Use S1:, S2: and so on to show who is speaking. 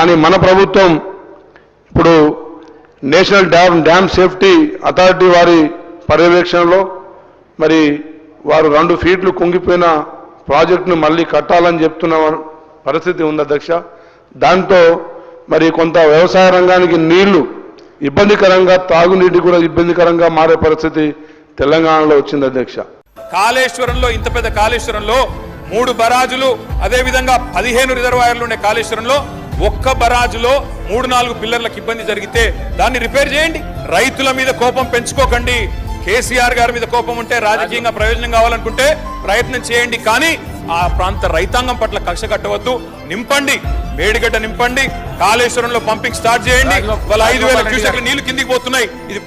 S1: కానీ మన ప్రభుత్వం ఇప్పుడు నేషనల్ డ్యామ్ సేఫ్టీ అథారిటీ వారి పర్యవేక్షణలో మరి వారు 2 ఫీట్లు కుంగిపోయిన ప్రాజెక్టును మళ్ళీ కట్టాలని చెప్తున్న పరిస్థితి ఉంది అధ్యక్ష. దాంతో మరి కొంత వ్యవసాయ రంగానికి నీళ్లు ఇబ్బందికరంగా, తాగునీటి కూడా ఇబ్బందికరంగా మారే పరిస్థితి తెలంగాణలో వచ్చింది అధ్యక్ష.
S2: కాళేశ్వరంలో, ఇంత పెద్ద కాళేశ్వరంలో 3 బరాజులు, అదేవిధంగా 15 రిజర్వాయర్లు ఉండే కాళేశ్వరంలో ఒక్క బరాజులో 3-4 పిల్లర్లకు ఇబ్బంది జరిగితే దాన్ని రిపేర్ చేయండి. రైతుల మీద కోపం పెంచుకోకండి. కేసీఆర్ గారి మీద కోపం ఉంటే, రాజకీయంగా ప్రయోజనం కావాలనుకుంటే ప్రయత్నం చేయండి, కానీ ఆ ప్రాంత రైతాంగం పట్ల కక్ష కట్టవద్దు. నింపండి, మేడిగడ్డ నింపండి, కాళేశ్వరంలో పంపింగ్ స్టార్ట్ చేయండి. వాళ్ళ 5,000 క్యూసెక్ల నీళ్లు కిందికి పోతున్నాయి. ఇది